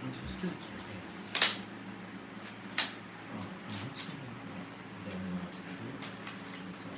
Understood, sir. I'm not saying that was true. So,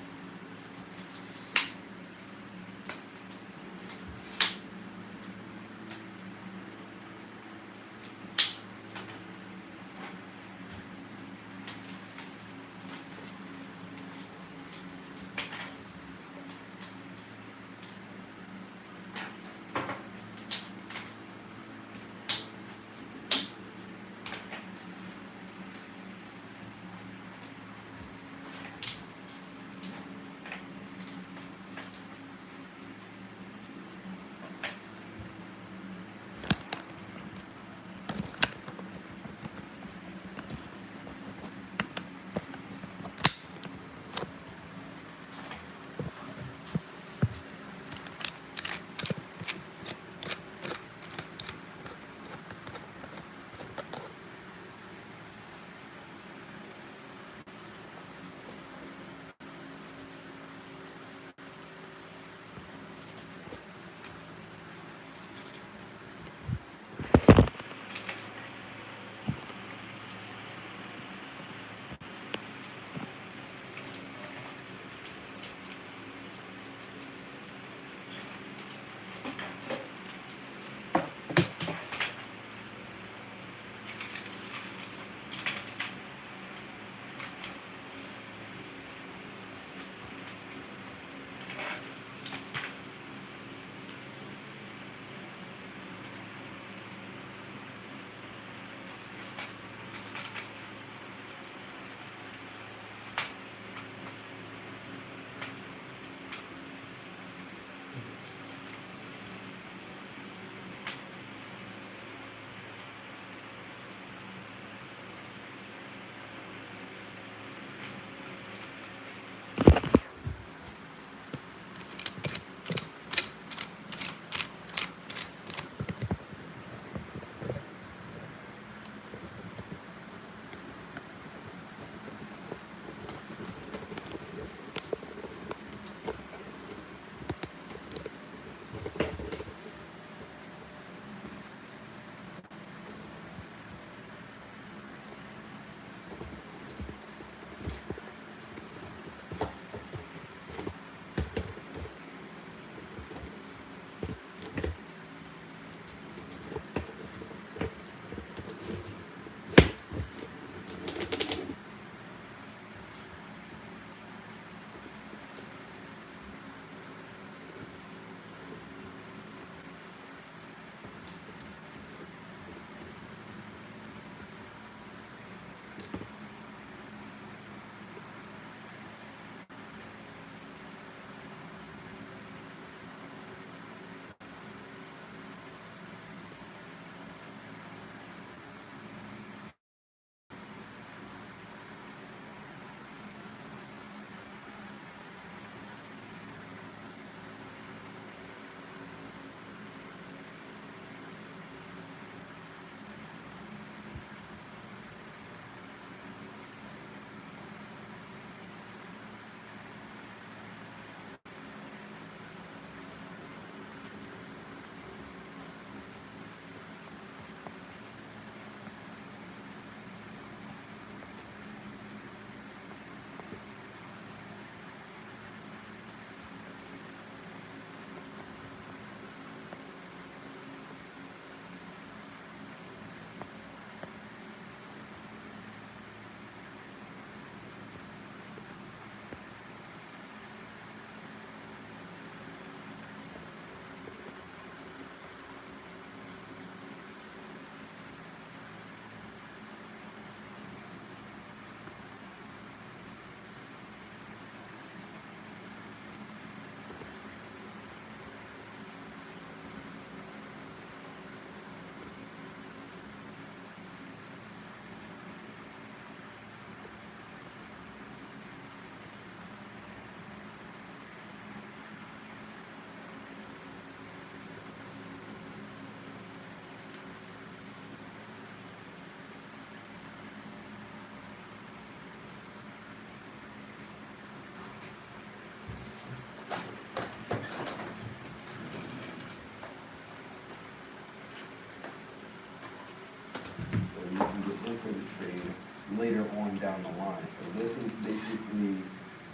later on down the line. So this is basically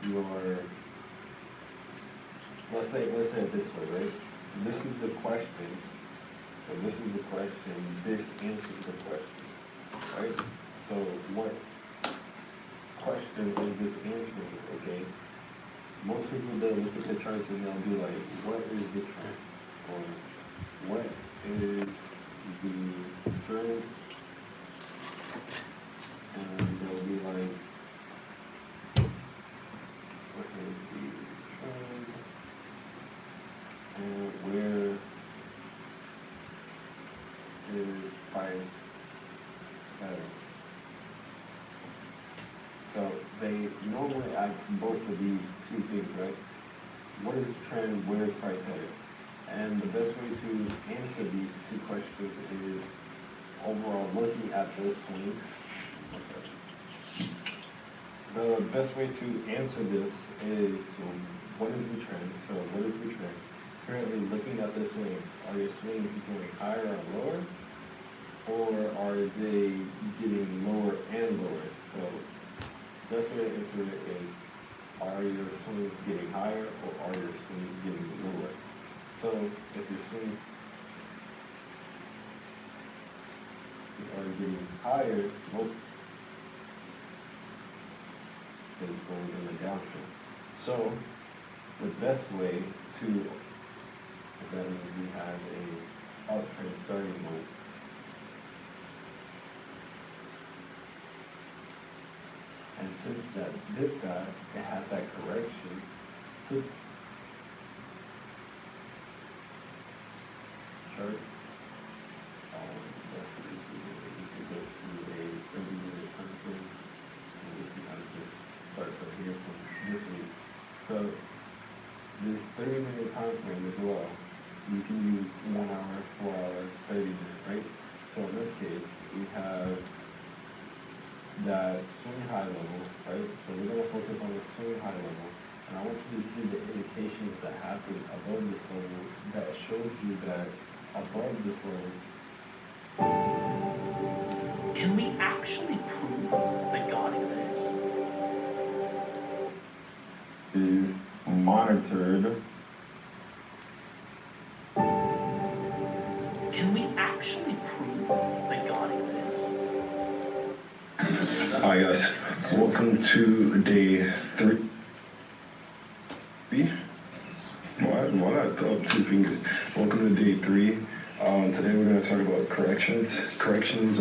your, let's say it this way, right? This is the question. So this is the question, this answers the question, right? So what question is this answering, okay? Most people, they'll look at the charts and they'll be like, what is the trend? Or what is the trend? And they'll be like, what is the trend? And where is price better? So they normally ask both of these two things, right? What is the trend? Where is price headed? And the best way to answer these two questions is overall looking at those swings. The best way to answer this is what is the trend? So what is the trend? Currently looking at the swings. Are your swings going higher or lower? Or are they getting lower and lower? So best way to answer it is, are your swings getting higher or are your swings getting lower? So if your swing are getting higher, nope, is going in the downtrend. So the best way to, that means we have a uptrend starting mode. And since that did that, it had that correction to charts. Let's see, we could go to a 30-minute time frame, and we can kind of just start from here from this week. So this 30-minute time frame as well, you can use 1 hour, 4 hour, 30 minute, right? So in this case, we have that swing high level, right? So we're going to focus on the swing high level, and I want you to see the indications that happen above this level that shows you that above this level. Can we actually prove that God exists? Is monitored. Can we actually prove that God exists? Hi guys, welcome to day 3. Why not up 2 fingers? Welcome to day 3. Today we're going to talk about corrections. Corrections.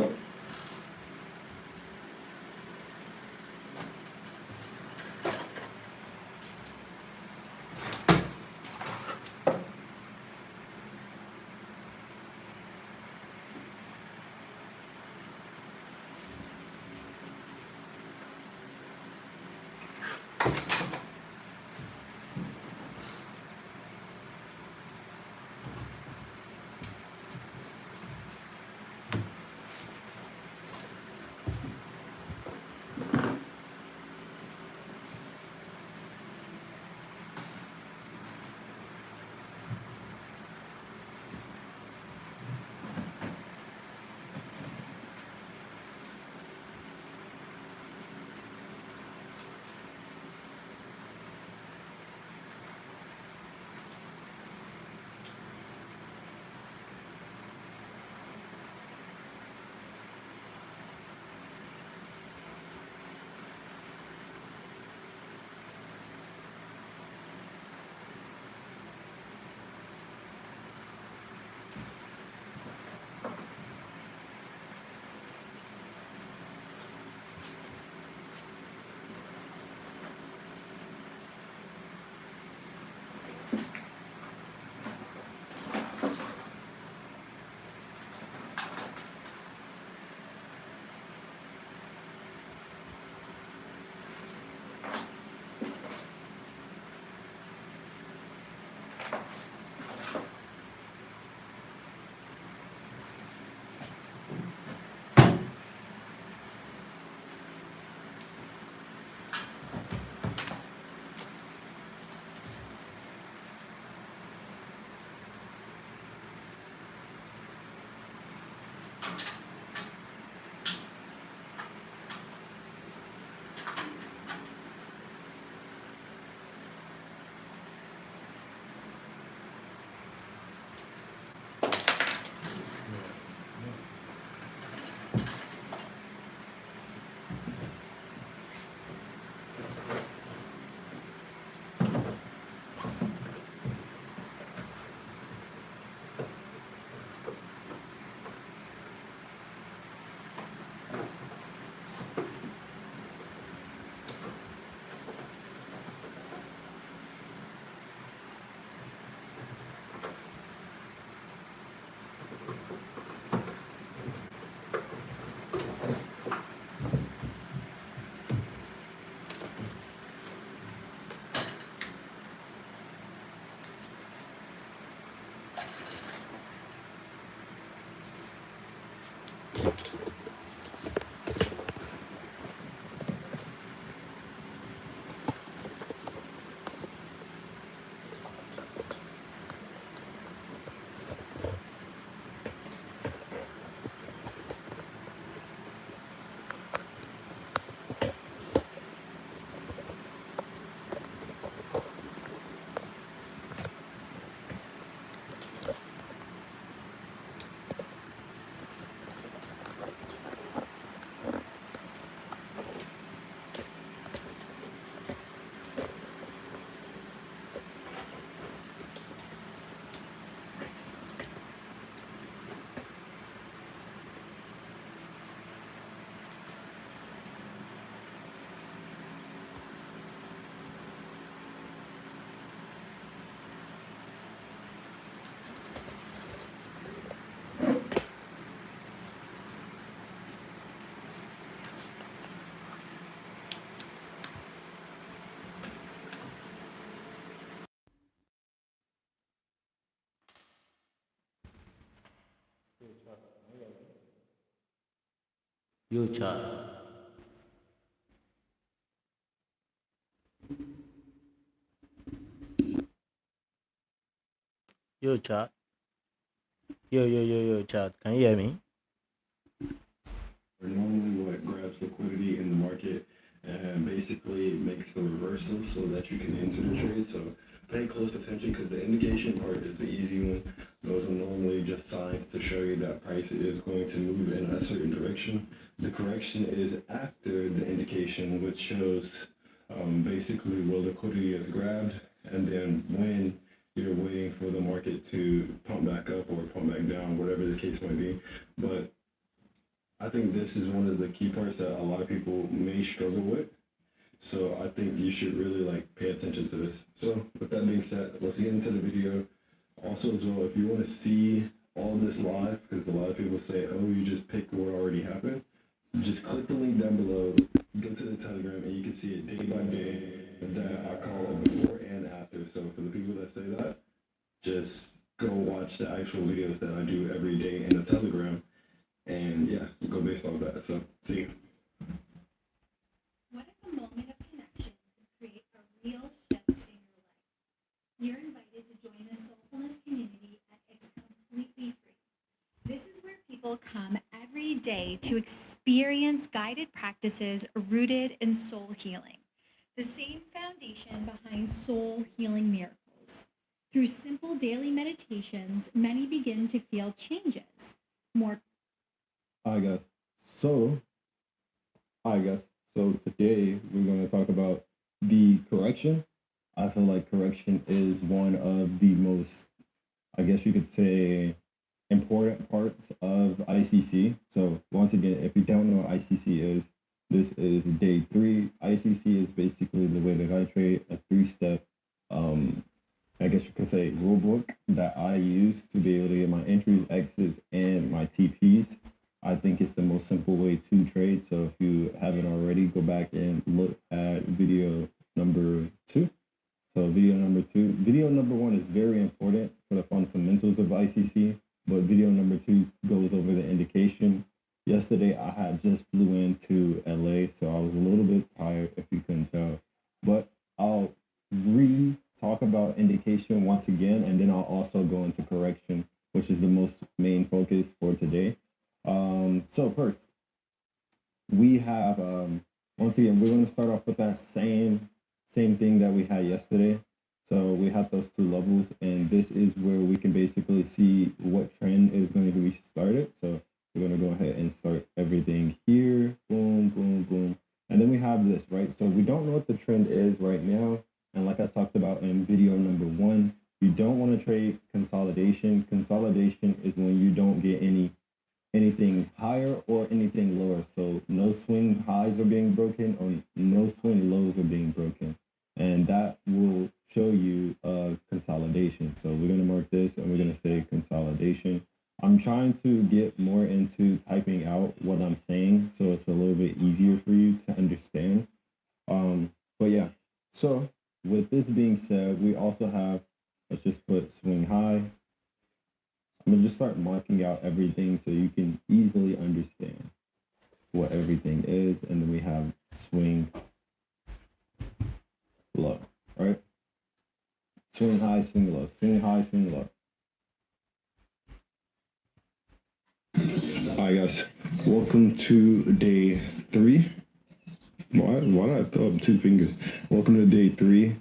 Yo, chat. Yo, chat. Yo, chat. Can you hear me? Are normally what grabs liquidity in the market and basically makes the reversal so that you can enter the trade. So pay close attention because the indication part is the easy one. Those are normally just signs to show you that price is going to move in a certain direction. The correction is after the indication, which shows basically where liquidity is grabbed, and then when you're waiting for the market to pump back up or pump back down, whatever the case might be. But I think this is one of the key parts that a lot of people may struggle with. So I think you should really like pay attention to this. So with that being said, let's get into the video. Also as well, if you want to see all this live, because a lot of people say, oh, you just pick what already happened, just click the link down below, go to the Telegram, and you can see it day by day that I call it before and after. So for the people that say that, just go watch the actual videos that I do every day in the Telegram. And yeah, go based off that. So, see you. What if a moment of connection could create a real shift in your life? You're invited to join the Soulfulness community, and it's completely free. This is where people come every day to experience guided practices rooted in soul healing, the same foundation behind soul healing miracles. Through simple daily meditations, many begin to feel changes, more. Hi guys. So, So today we're going to talk about the correction. I feel like correction is one of the most, I guess you could say, important parts of ICC. So once again, if you don't know what ICC is, this is day 3. ICC is basically the way that I trade, a 3-step, I guess you could say, rule book that I use to be able to get my entries, exits, and my TPs. I think it's the most simple way to trade. So if you haven't already, go back and look at video number 2. So video number 2. Video number 1 is very important for the fundamentals of ICC, but video number 2 goes over the indication. Yesterday, I had just flew into LA, so I was a little bit tired, if you couldn't tell. But I'll talk about indication once again, and then I'll also go into correction, which is the most main focus for today. So first, we have, once again, we're going to start off with that same thing that we had yesterday. So we have those 2 levels, and this is where we can basically see what trend is going to be started. So we're going to go ahead and start everything here. Boom, boom, boom. And then we have this, right? So we don't know what the trend is right now. And like I talked about in video number 1, you don't want to trade consolidation. Consolidation is when you don't get anything higher or anything lower. So no swing highs are being broken or no swing lows are being broken. And that will show you consolidation. So we're going to mark this and we're going to say consolidation. I'm trying to get more into typing out what I'm saying so it's a little bit easier for you to understand. But yeah, so with this being said, we also have, let's just put swing high. I'm going to just start marking out everything so you can easily understand what everything is. And then we have swing low, right? Swing high, swing low, swing high, swing low. All right, guys, welcome to day 3. Why did I throw up 2 fingers? Welcome to day 3.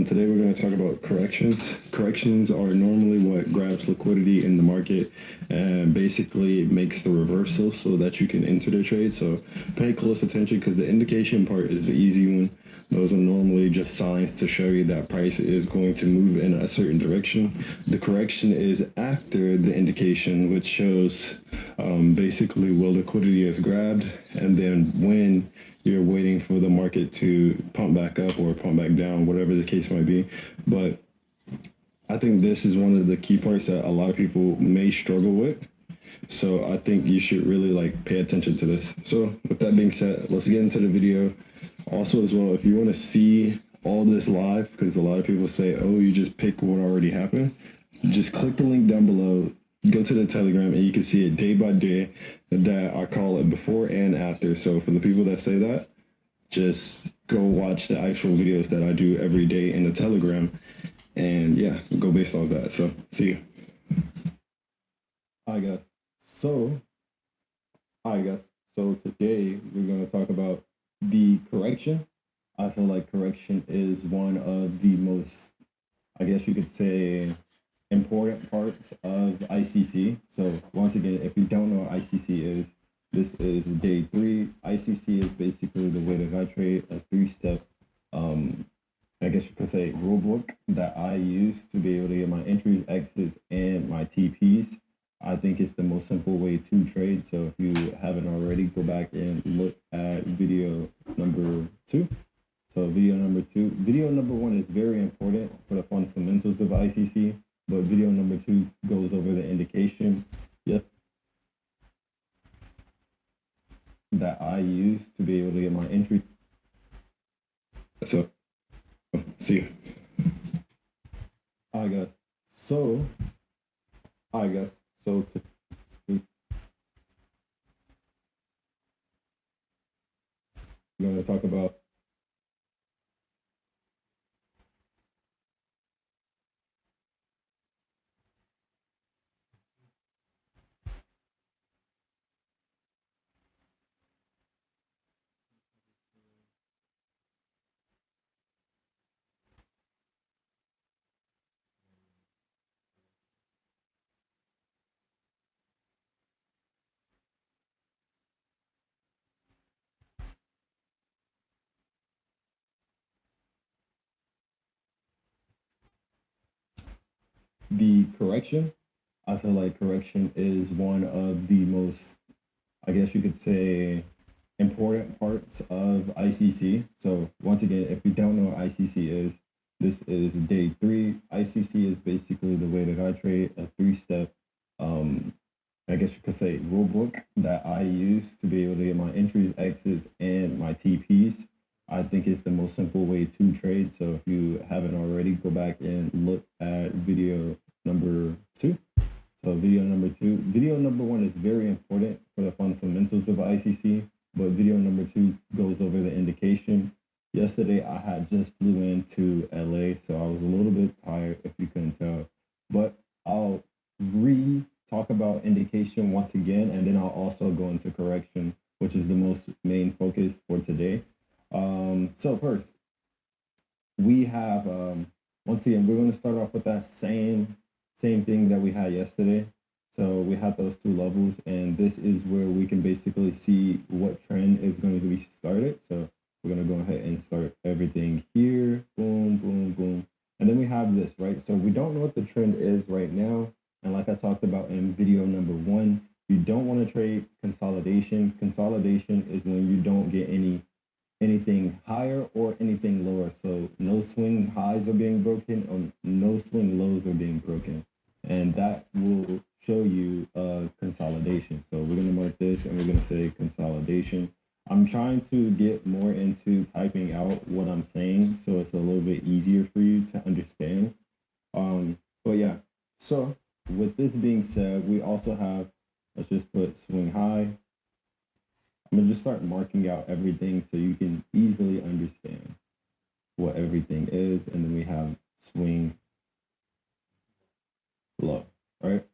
Today we're going to talk about corrections. Corrections are normally what grabs liquidity in the market and basically makes the reversal so that you can enter the trade. So pay close attention because the indication part is the easy one. Those are normally just signs to show you that price is going to move in a certain direction. The correction is after the indication, which shows basically where liquidity is grabbed, and then when you're waiting for the market to pump back up or pump back down, whatever the case might be. But I think this is one of the key parts that a lot of people may struggle with. So I think you should really like pay attention to this. So with that being said, let's get into the video. Also as well, if you want to see all this live, because a lot of people say, oh, you just pick what already happened, just click the link down below, go to the Telegram and you can see it day by day that I call it before and after. So for the people that say that, just go watch the actual videos that I do every day in the Telegram, and yeah, go based off that. So see you. Hi guys. So hi guys. So today we're going to talk about the correction. I feel like correction is one of the most, I guess you could say, important parts of ICC. So once again, if you don't know what ICC is, this is day 3. ICC is basically the way that I trade, a 3-step, I guess you could say, rule book that I use to be able to get my entries, exits, and my TPs. I think it's the most simple way to trade. So if you haven't already, go back and look at video number 2. So video number 2. Video number 1 is very important for the fundamentals of ICC, but video number 2 goes over the indication. Yep. That I use to be able to get my entry. So, see you. Hi guys. So, we're going to talk about the correction. I feel like correction is one of the most, I guess you could say, important parts of ICC. So once again, if you don't know what ICC is, this is day 3. ICC is basically the way that I trade, a 3-step, I guess you could say, rule book that I use to be able to get my entries, exits, and my TPs. I think it's the most simple way to trade. So if you haven't already, go back and look at video number 2. So video number 2. Video number 1 is very important for the fundamentals of ICC, but video number 2 goes over the indication. Yesterday, I had just flew into LA, so I was a little bit tired, if you couldn't tell. But I'll talk about indication once again, and then I'll also go into correction, which is the most main focus for today. So first, we have, once again, we're going to start off with that same thing that we had yesterday. So we had those 2 levels, and this is where we can basically see what trend is going to be started. So we're going to go ahead and start everything here. Boom, boom, boom. And then we have this, right? So we don't know what the trend is right now. And like I talked about in video number 1, you don't want to trade consolidation. Consolidation is when you don't get anything higher or anything lower. So no swing highs are being broken or no swing lows are being broken. And that will show you consolidation. So we're going to mark this and we're going to say consolidation. I'm trying to get more into typing out what I'm saying so it's a little bit easier for you to understand. But yeah, so with this being said, we also have, let's just put swing high. I'm going to just start marking out everything so you can easily understand what everything is. And then we have swing low, right?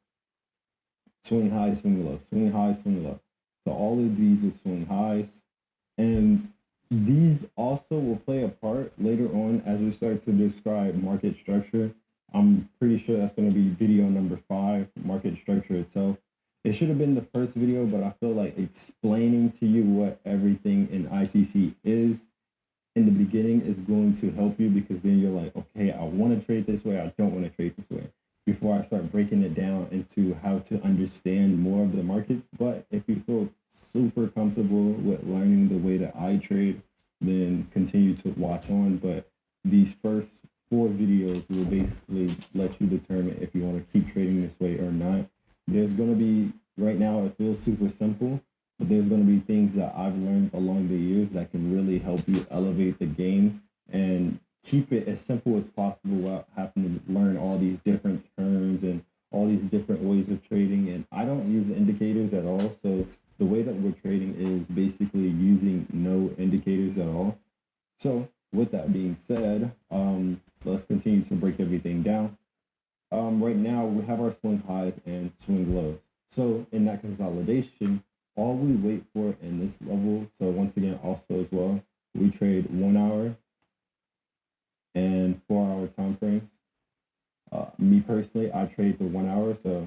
Swing high, swing low, swing high, swing low. So all of these are swing highs. And these also will play a part later on as we start to describe market structure. I'm pretty sure that's going to be video number 5, market structure itself. It should have been the first video, but I feel like explaining to you what everything in ICC is in the beginning is going to help you, because then you're like, okay, I want to trade this way, I don't want to trade this way, before I start breaking it down into how to understand more of the markets. But if you feel super comfortable with learning the way that I trade, then continue to watch on. But these first 4 videos will basically let you determine if you want to keep trading this way or not. There's going to be, right now it feels super simple, but there's going to be things that I've learned along the years that can really help you elevate the game and keep it as simple as possible without having to learn all these different terms and all these different ways of trading, and I don't use indicators at all. So the way that we're trading is basically using no indicators at all. So with that being said, let's continue to break everything down. Right now we have our swing highs and swing lows. So in that consolidation, all we wait for in this level, so once again, also as well, we trade 1 hour and 4 hour time frames. Me personally, I trade the 1 hour. So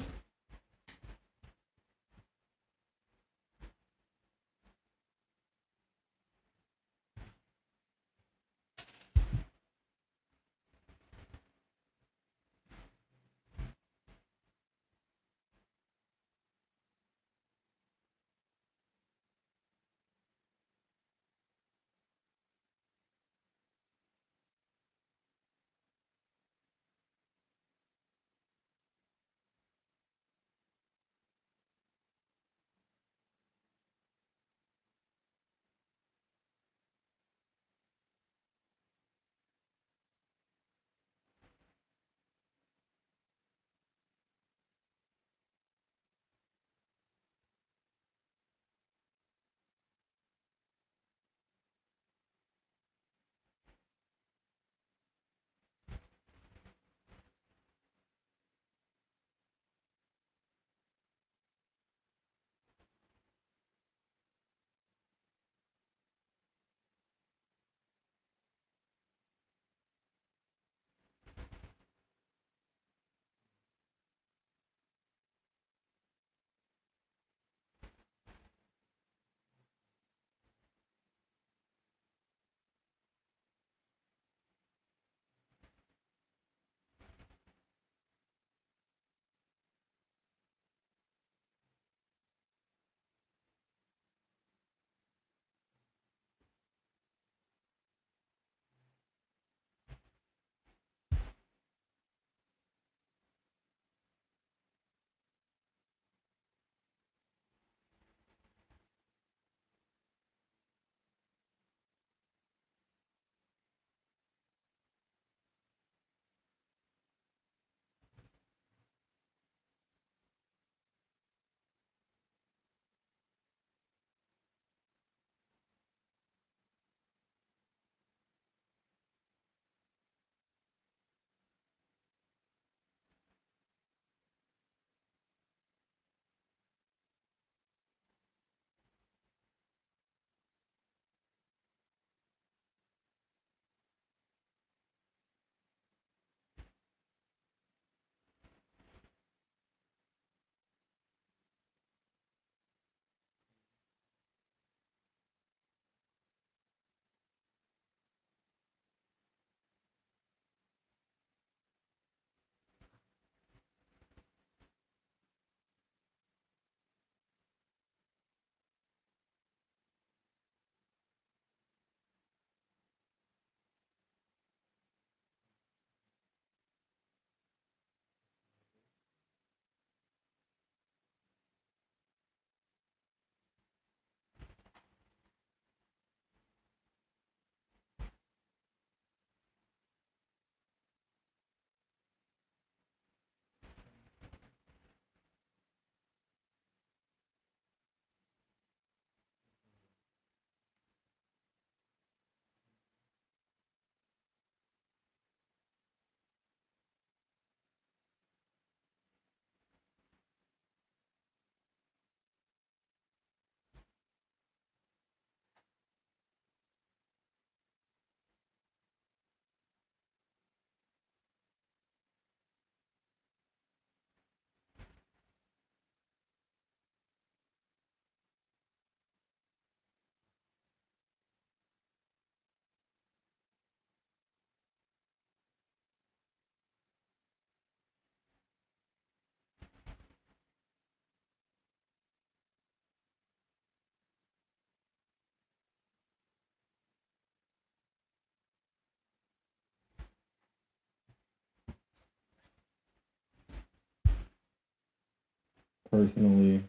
personally,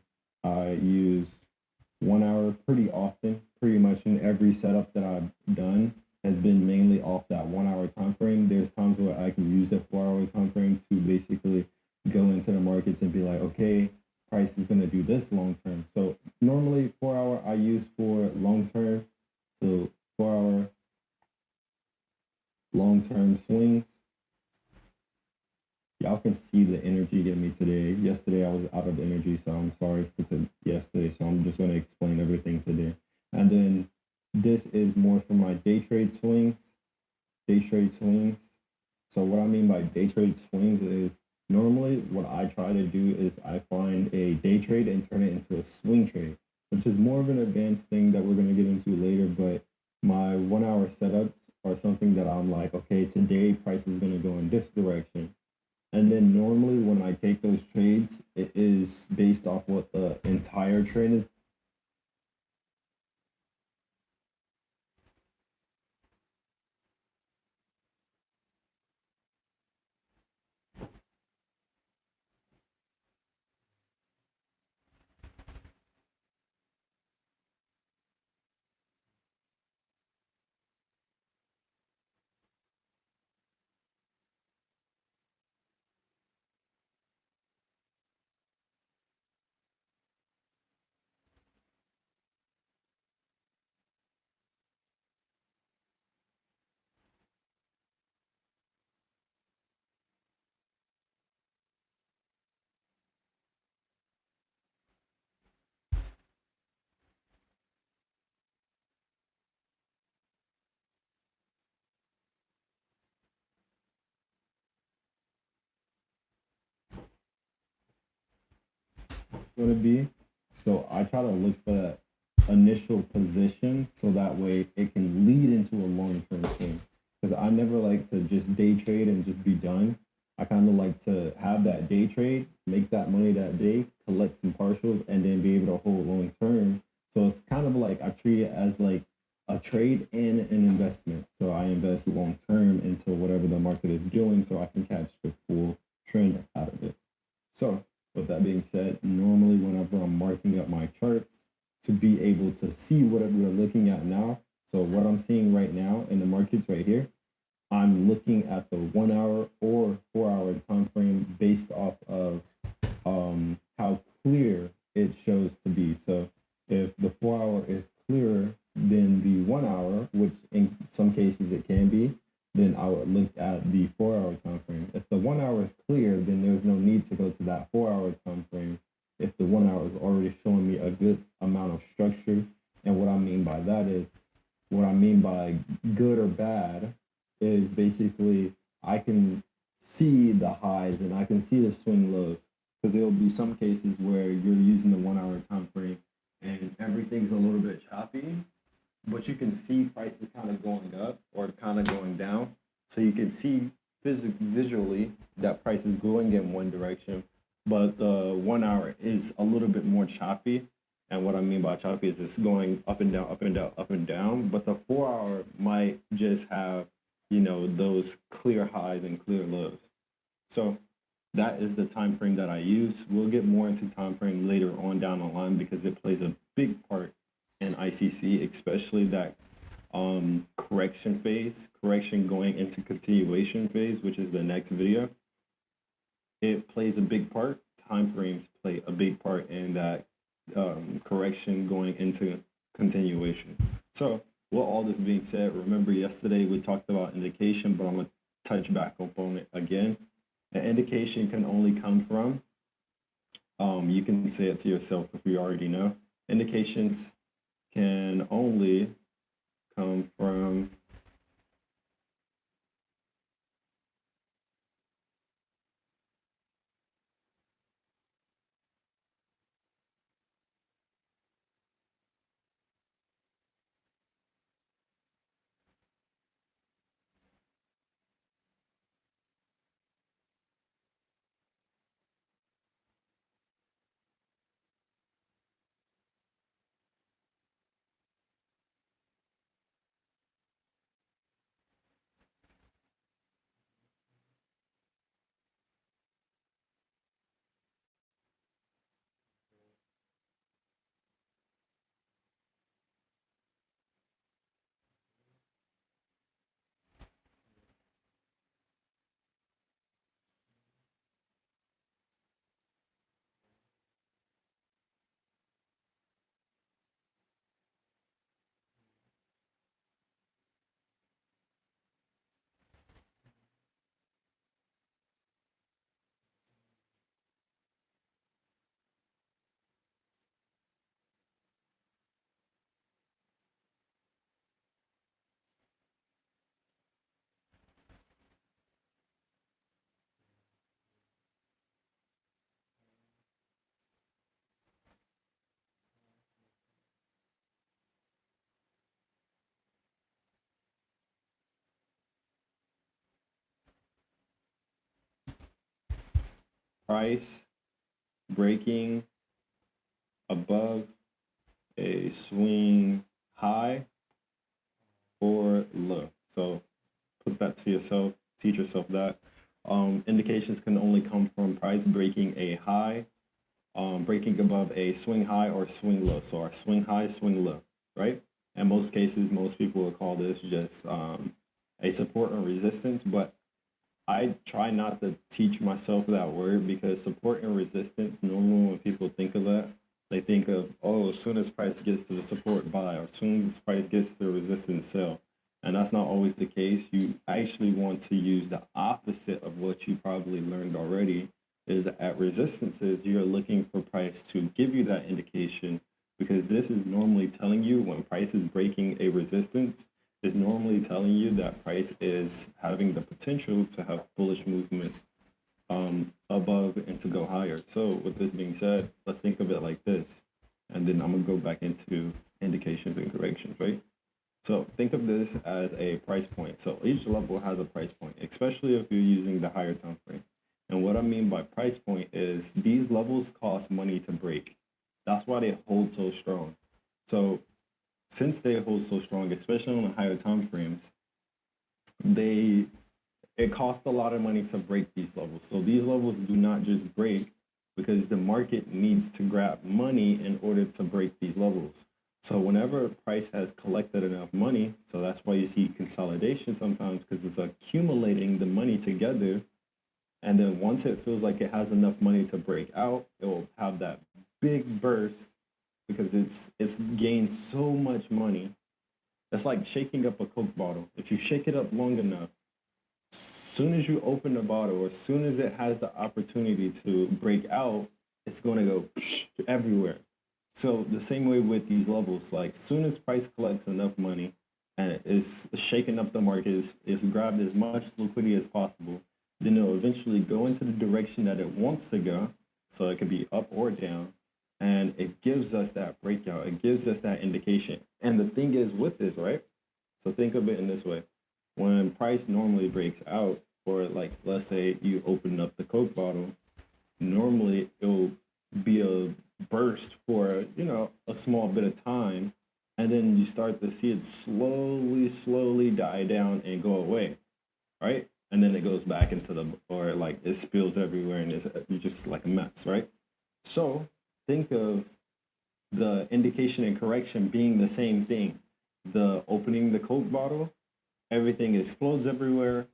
I use 1 hour pretty often. Pretty much in every setup that I've done has been mainly off that 1 hour time frame. There's times where I can use that 4 hour time frame to basically go into the markets and be like, okay, price is going to do this long term. So normally 4 hour I use for long term. So 4 hour long term swings. Y'all can see the energy get me today. Yesterday I was out of energy, so I'm sorry for yesterday. So I'm just going to explain everything today. And then this is more for my day trade swings. Day trade swings. So what I mean by day trade swings is normally what I try to do is I find a day trade and turn it into a swing trade, which is more of an advanced thing that we're going to get into later. But my 1 hour setups are something that I'm like, okay, today price is going to go in this direction. And then normally when I take those trades, it is based off what the entire trend is. Going to be. So I try to look for that initial position so that way it can lead into a long term swing. Because I never like to just day trade and just be done. I kind of like to have that day trade, make that money that day, collect some partials, and then be able to hold long term. So it's kind of like I treat it as like a trade and an investment. So I invest long term into whatever the market is doing so I can catch the full trend out of it. So with that being said, normally whenever I'm marking up my charts to be able to see what we're looking at now, so what I'm seeing right now in the markets right here, I'm looking at the 1 hour or 4 hour time frame based off of how clear it shows to be. So if the 4 hour is clearer than the 1 hour, which in some cases it can be, then I would look at the 4 hour time frame. If the 1 hour is clear, then there's no need to go to that 4 hour time frame if the 1 hour is already showing me a good amount of structure. And what I mean by that is what I mean by good or bad is basically I can see the highs and I can see the swing lows because there will be some cases where you're using the 1 hour time frame and everything's a little bit choppy, but you can see prices kind of going up or kind of going down. So you can see visually that price is going in one direction, but the 1 hour is a little bit more choppy. And what I mean by choppy is it's going up and down, up and down, up and down. But the 4 hour might just have, those clear highs and clear lows. So that is the time frame that I use. We'll get more into time frame later on down the line because it plays a big part in ICC, especially that correction phase, correction going into continuation phase, which is the next video. It plays a big part. Time frames play a big part in that correction going into continuation. So, with all this being said, remember yesterday we talked about indication, but I'm going to touch back up on it again. An indication can only come from, you can say it to yourself if you already know. Indications can only come from price breaking above a swing high or low. So put that to yourself, teach yourself that. Indications can only come from price breaking a high, breaking above a swing high or swing low. So our swing high, swing low, right? In most cases, most people will call this just a support and resistance, but I try not to teach myself that word because support and resistance, normally when people think of that, they think of, oh, as soon as price gets to the support buy, or as soon as price gets to the resistance sell. And that's not always the case. You actually want to use the opposite of what you probably learned already, is at resistances, you're looking for price to give you that indication because this is normally telling you when price is breaking a resistance, is normally telling you that price is having the potential to have bullish movements above and to go higher. So with this being said, let's think of it like this. And then I'm gonna go back into indications and corrections, right? So think of this as a price point. So each level has a price point, especially if you're using the higher time frame. And what I mean by price point is these levels cost money to break. That's why they hold so strong. So since they hold so strong, especially on the higher time frames, it costs a lot of money to break these levels. So these levels do not just break because the market needs to grab money in order to break these levels. So whenever price has collected enough money, so that's why you see consolidation sometimes because it's accumulating the money together. And then once it feels like it has enough money to break out, it will have that big burst because it's gained so much money. It's like shaking up a Coke bottle. If you shake it up long enough, as soon as you open the bottle, or as soon as it has the opportunity to break out, it's going to go everywhere. So the same way with these levels, like soon as price collects enough money and it is shaking up the market, is grabbed as much liquidity as possible, then it'll eventually go into the direction that it wants to go. So it could be up or down. And it gives us that breakout. It gives us that indication. And the thing is with this, right? So think of it in this way. When price normally breaks out, or like let's say you open up the Coke bottle, normally it'll be a burst for, a small bit of time. And then you start to see it slowly die down and go away, right? And then it goes back or like it spills everywhere and it's just like a mess, right? So think of the indication and correction being the same thing. The opening the Coke bottle, everything explodes everywhere.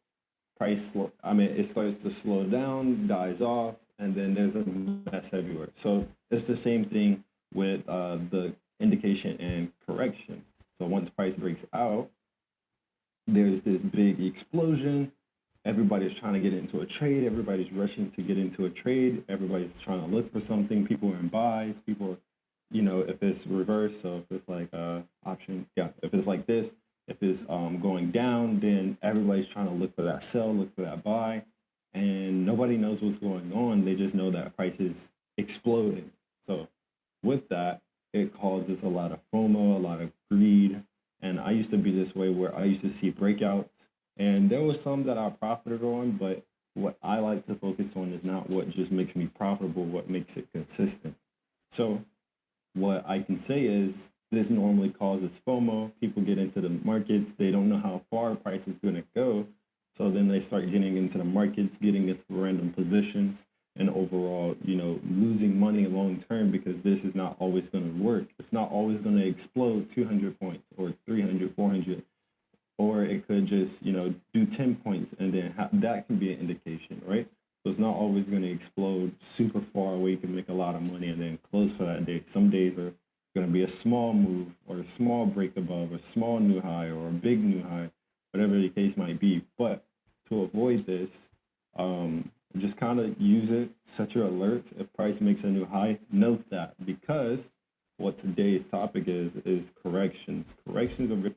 It starts to slow down, dies off, and then there's a mess everywhere. So it's the same thing with the indication and correction. So once price breaks out, there's this big explosion. Everybody's trying to get into a trade. Everybody's rushing to get into a trade. Everybody's trying to look for something. People are in buys. People, if it's reverse, so if it's like option, yeah, if it's like this, if it's going down, then everybody's trying to look for that sell, look for that buy, and nobody knows what's going on. They just know that price is exploding. So with that, it causes a lot of FOMO, a lot of greed. And I used to be this way where I used to see breakouts. And there was some that I profited on, but what I like to focus on is not what just makes me profitable, what makes it consistent. So what I can say is this normally causes FOMO. People get into the markets. They don't know how far price is going to go. So then they start getting into the markets, getting into random positions, and overall, losing money long term because this is not always going to work. It's not always going to explode 200 points or 300, 400. Or it could just, do 10 points and then that can be an indication, right? So it's not always going to explode super far away. You can make a lot of money and then close for that day. Some days are going to be a small move or a small break above, a small new high or a big new high, whatever the case might be. But to avoid this, just kind of use it, set your alerts. If price makes a new high, note that because what today's topic is corrections. Corrections are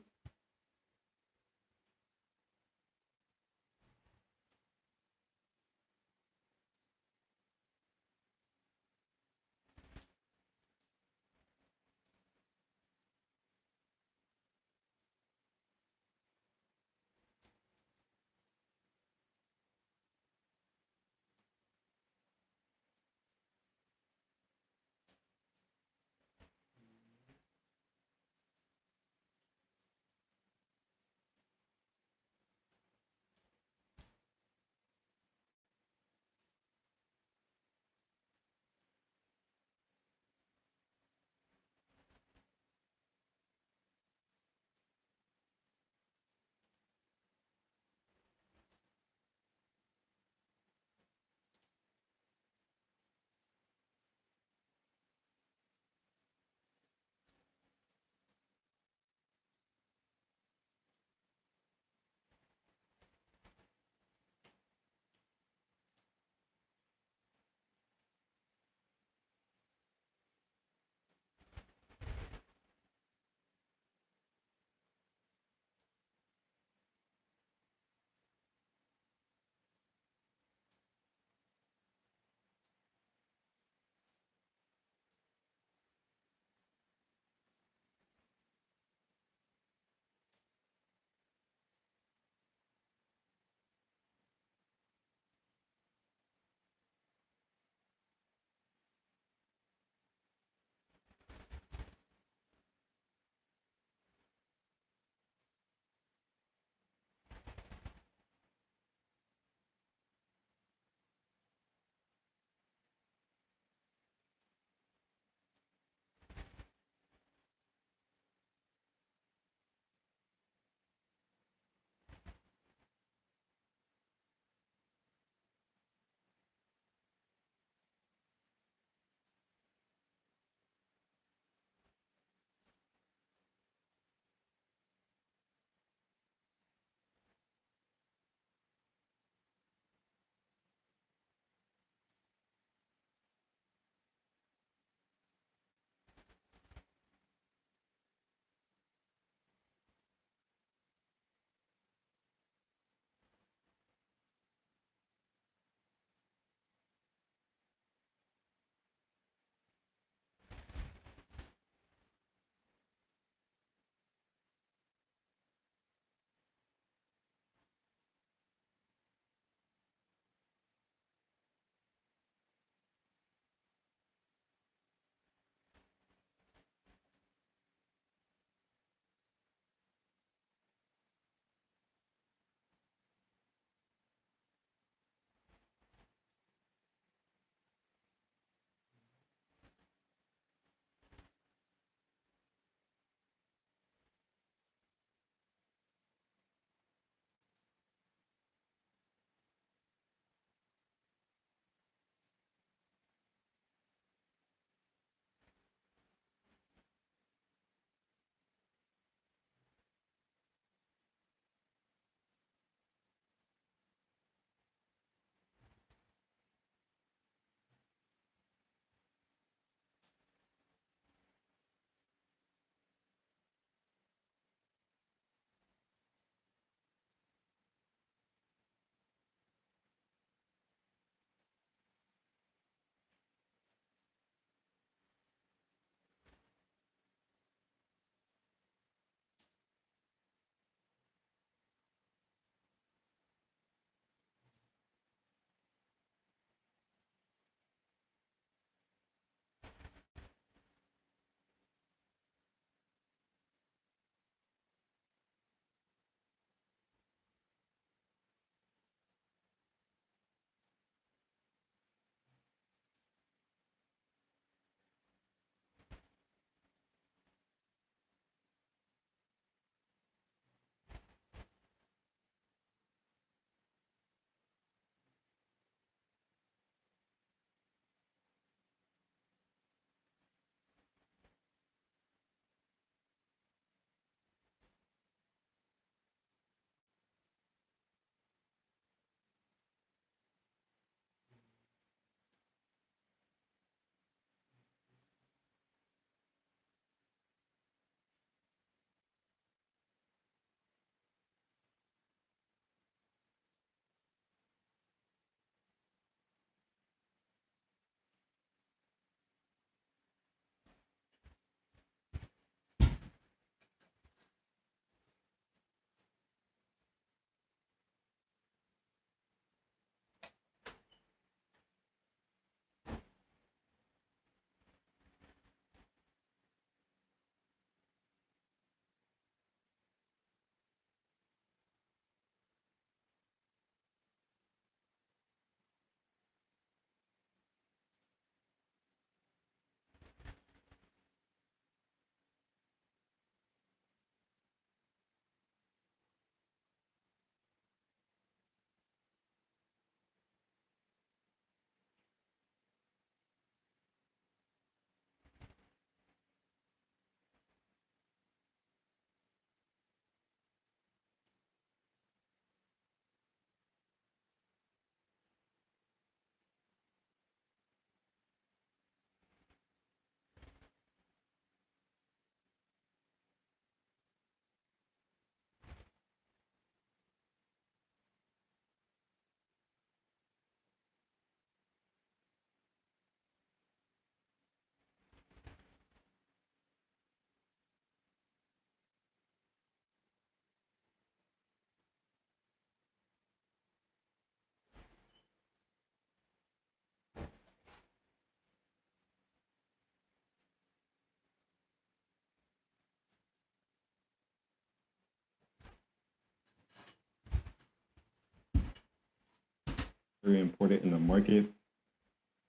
very important in the market.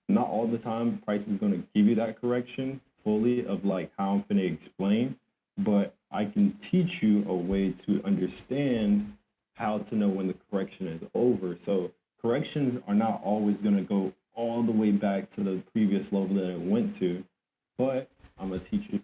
Not all the time price is going to give you that correction fully of like how I'm going to explain, but I can teach you a way to understand how to know when the correction is over. So corrections are not always going to go all the way back to the previous level that it went to, but I'm going to teach you.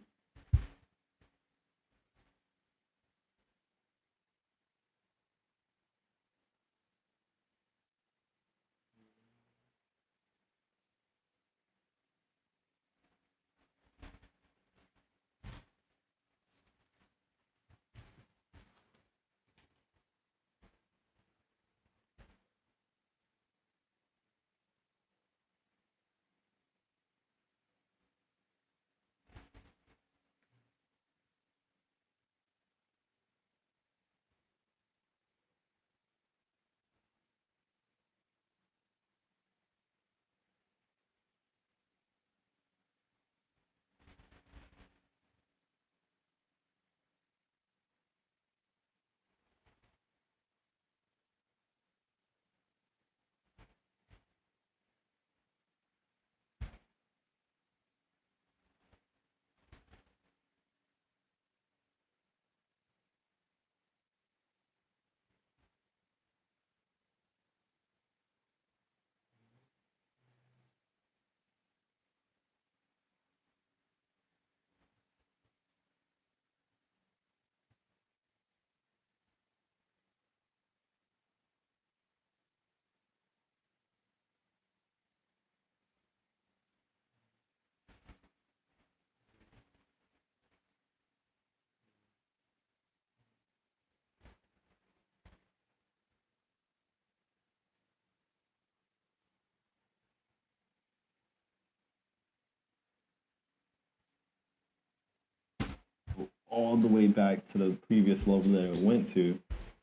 All the way back to the previous level that it went to,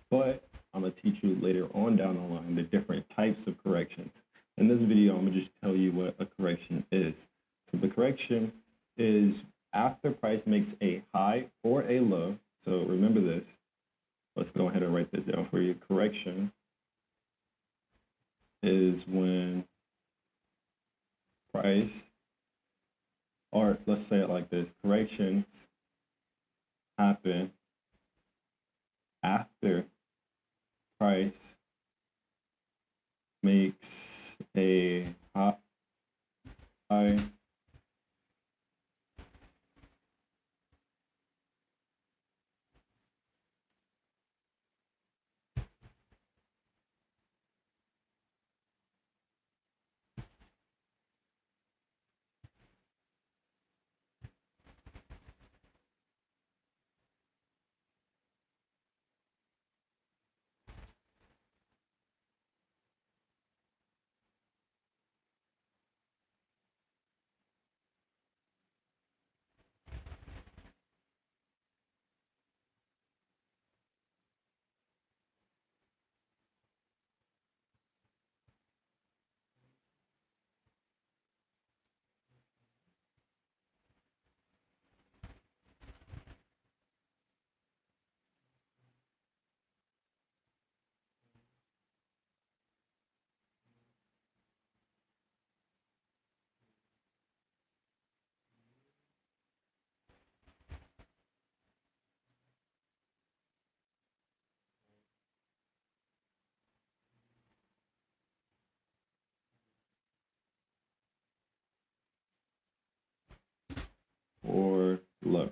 but I'm going to teach you later on down the line the different types of corrections. In this video, I'm going to just tell you what a correction is. So the correction is after price makes a high or a low. So remember this. Let's go ahead and write this down for you. Correction is when price, or let's say it like this, corrections happen after price makes a high or low.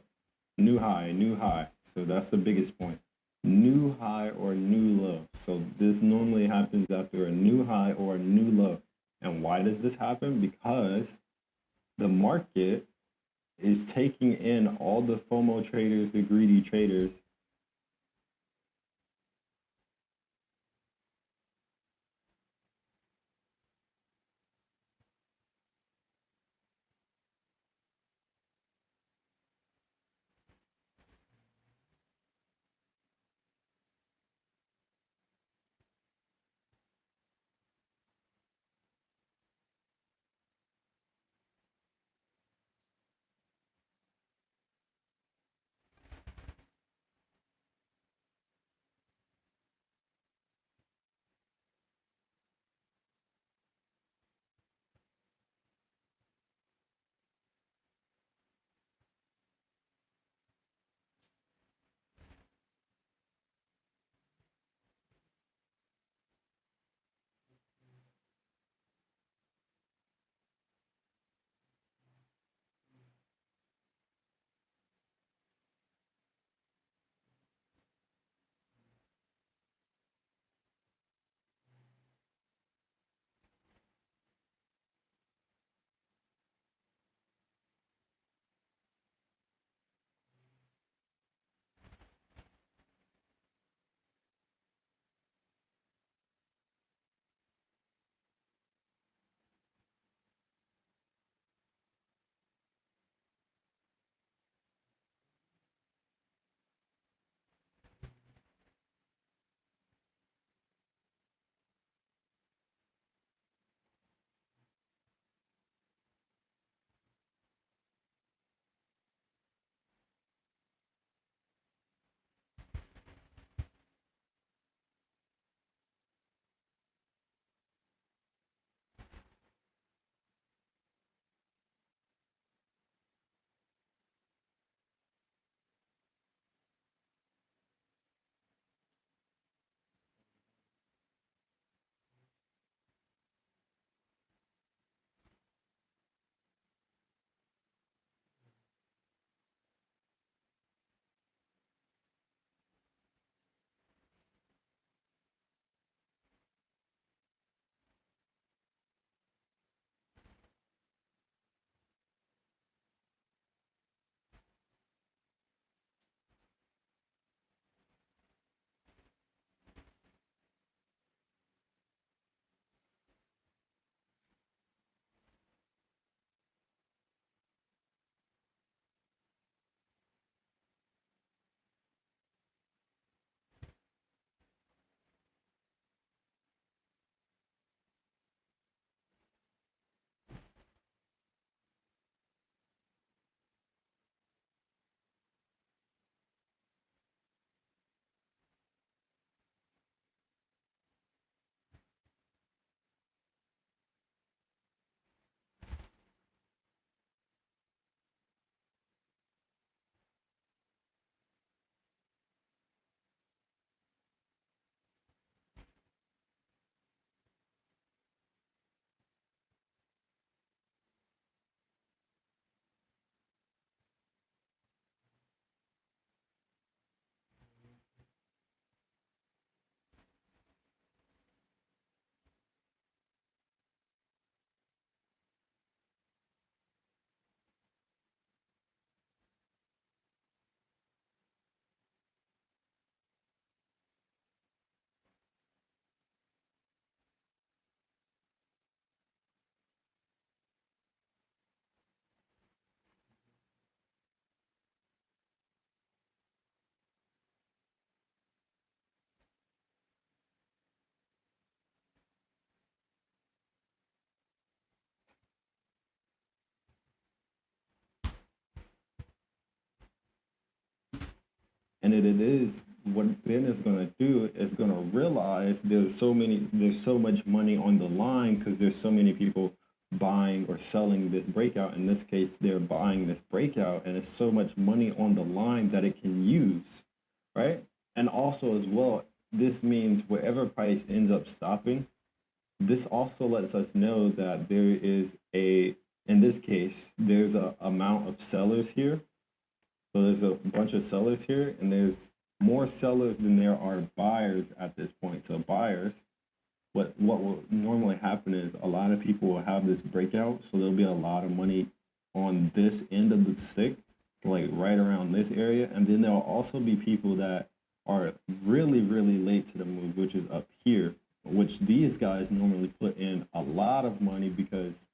New high, new high. So that's the biggest point. New high or new low. So this normally happens after a new high or a new low. And why does this happen? Because the market is taking in all the FOMO traders, the greedy traders. And it is what then is going to do is going to realize there's so much money on the line because there's so many people buying or selling this breakout. In this case, they're buying this breakout, and it's so much money on the line that it can use, right? And also as well, this means wherever price ends up stopping, this also lets us know that there is in this case, there's a amount of sellers here. So there's a bunch of sellers here, and there's more sellers than there are buyers at this point. So buyers, what will normally happen is a lot of people will have this breakout, so there'll be a lot of money on this end of the stick, like right around this area, and then there'll also be people that are really, really late to the move, which is up here, which these guys normally put in a lot of money because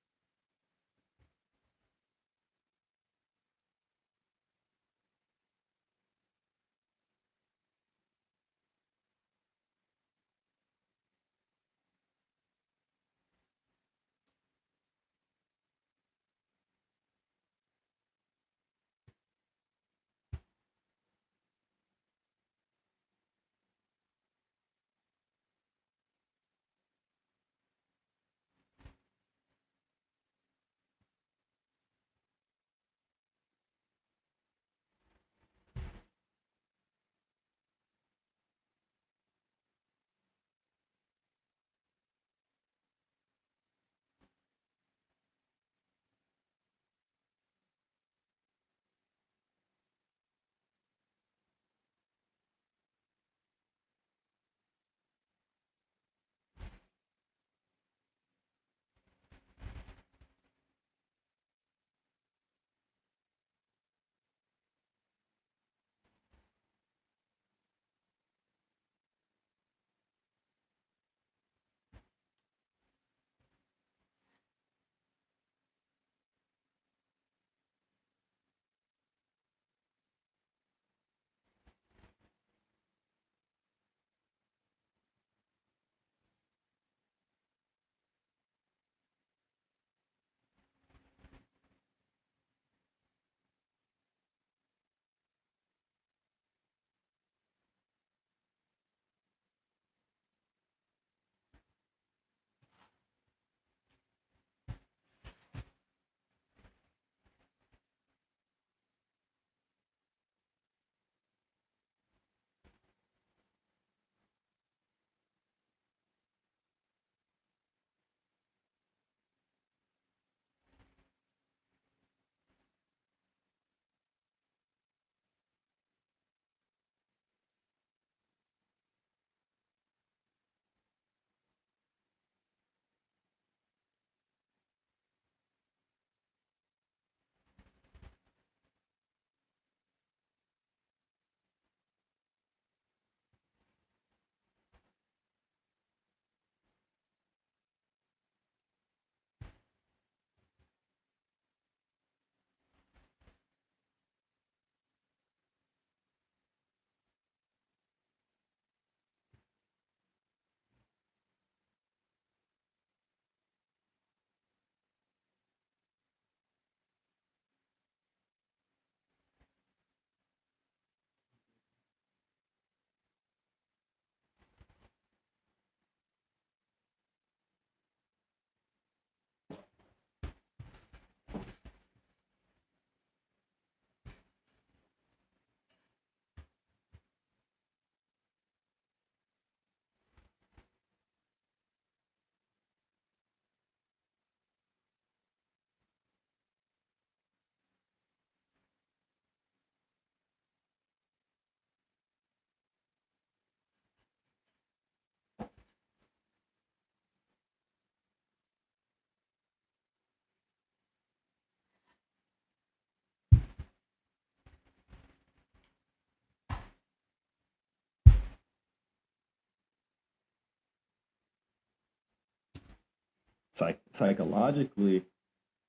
psychologically,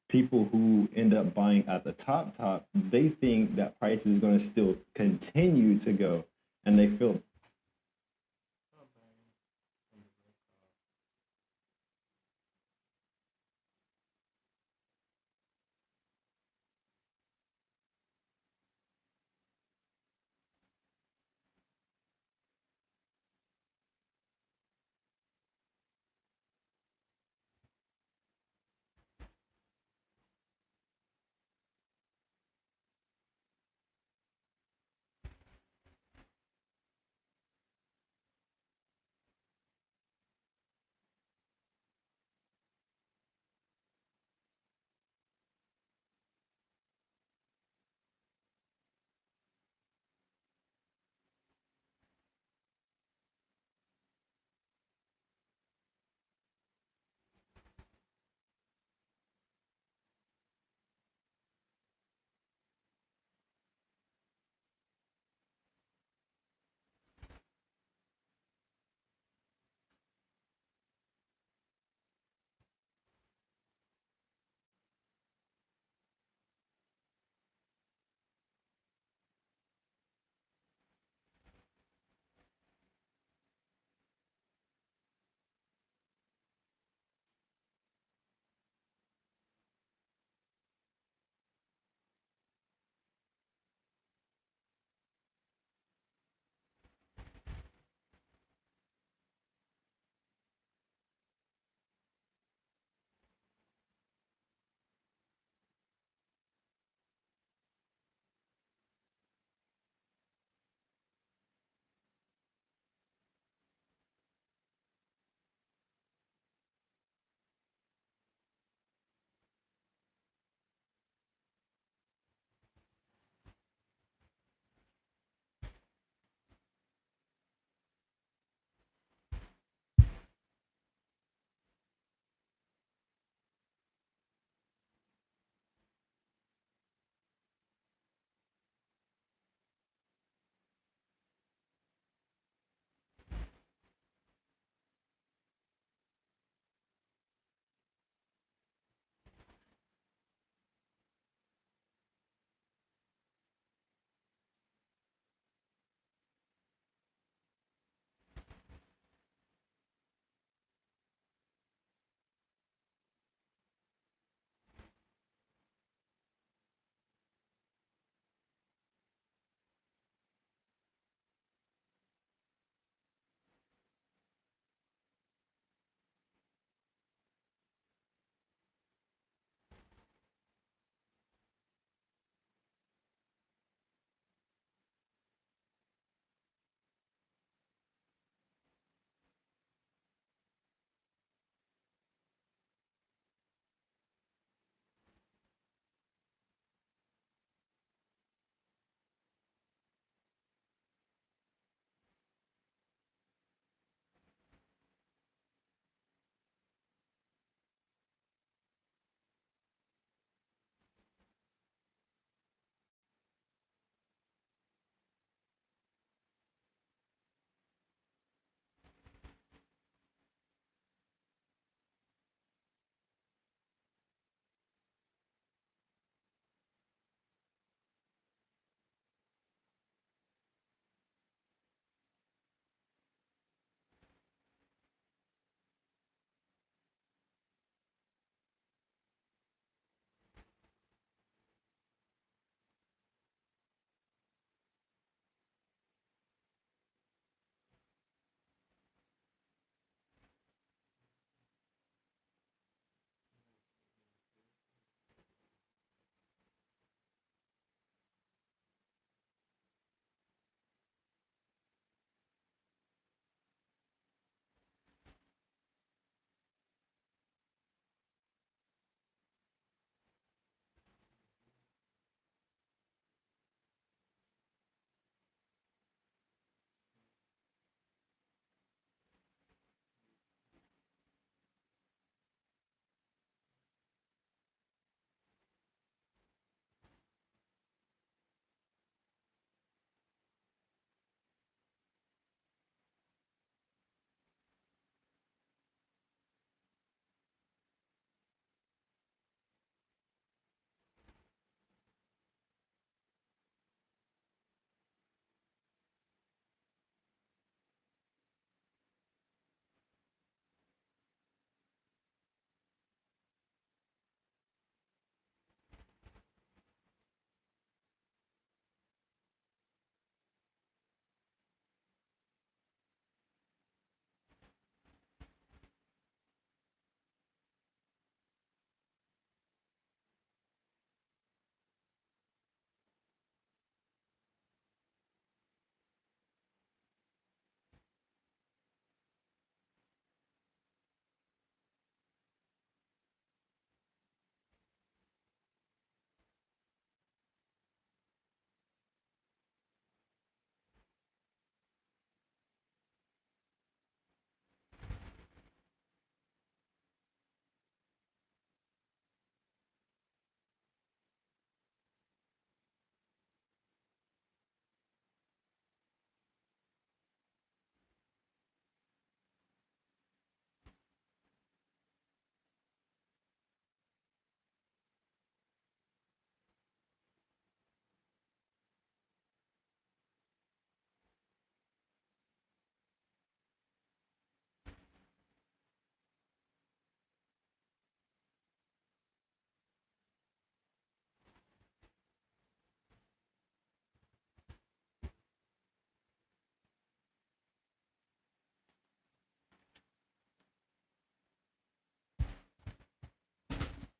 people who end up buying at the top, they think that price is going to still continue to go, and they feel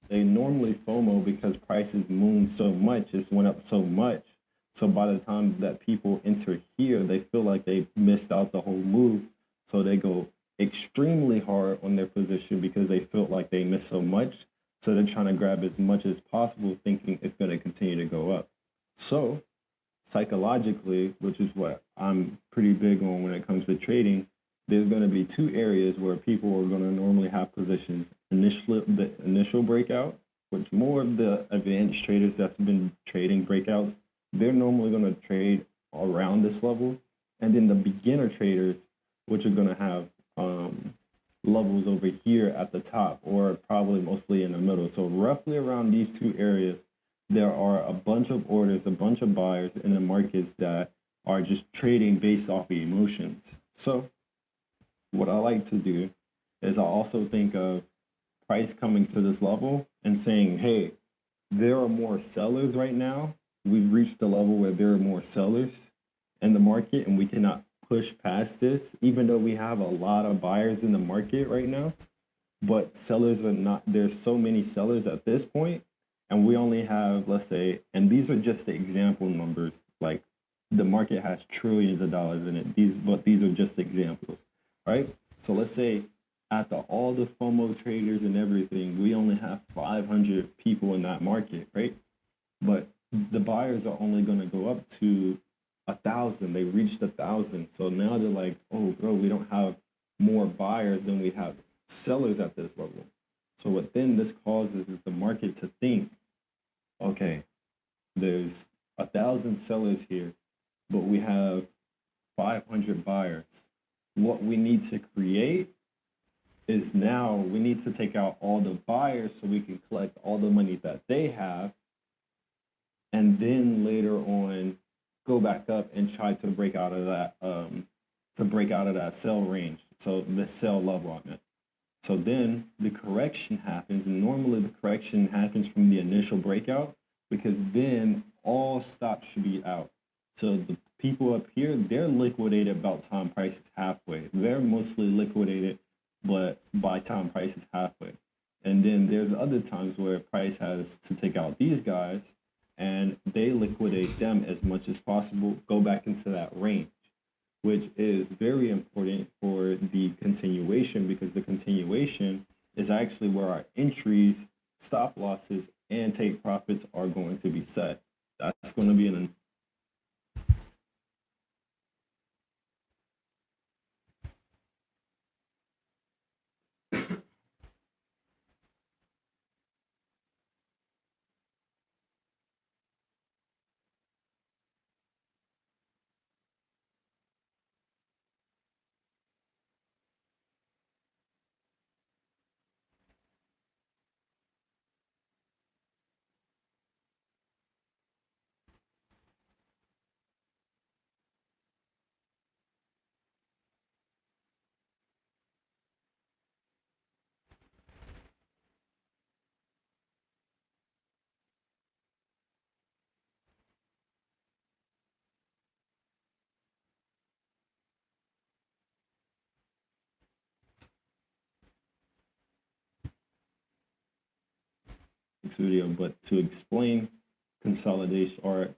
they normally FOMO because prices moon so much, it's went up so much. So by the time that people enter here, they feel like they missed out the whole move. So they go extremely hard on their position because they felt like they missed so much. So they're trying to grab as much as possible, thinking it's going to continue to go up. So psychologically, which is what I'm pretty big on when it comes to trading, there's going to be two areas where people are going to normally have positions. The initial breakout, which more of the advanced traders that's been trading breakouts, they're normally going to trade around this level. And then the beginner traders, which are going to have levels over here at the top or probably mostly in the middle. So roughly around these two areas, there are a bunch of orders, a bunch of buyers in the markets that are just trading based off of emotions. So what I like to do is I also think of price coming to this level and saying, hey, there are more sellers right now. We've reached the level where there are more sellers in the market and we cannot push past this, even though we have a lot of buyers in the market right now. But sellers are not, there's so many sellers at this point, and we only have, let's say, and these are just the example numbers, like the market has trillions of dollars in it. But these are just examples, right? So let's say at all the FOMO traders and everything, we only have 500 people in that market, right? But the buyers are only going to go up to 1,000. They reached 1,000. So now they're like, oh, bro, we don't have more buyers than we have sellers at this level. So what then this causes is the market to think, okay, there's 1,000 sellers here, but we have 500 buyers. What we need to create is now we need to take out all the buyers so we can collect all the money that they have, and then later on go back up and try to break out of that sell range. So the sell level on it. So then the correction happens, and normally the correction happens from the initial breakout because then all stops should be out. So the people up here, they're liquidated about time price is halfway. They're mostly liquidated, but by time price is halfway. And then there's other times where price has to take out these guys and they liquidate them as much as possible, go back into that range, which is very important for the continuation because the continuation is actually where our entries, stop losses, and take profits are going to be set. That's going to be an video, but to explain consolidation or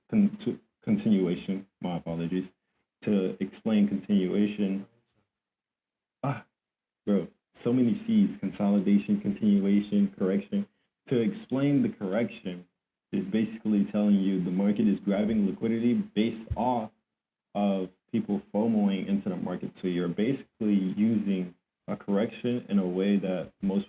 continuation, my apologies, to explain continuation, bro, so many C's, consolidation, continuation, correction. To explain the correction is basically telling you the market is grabbing liquidity based off of people FOMOing into the market. So you're basically using a correction in a way that most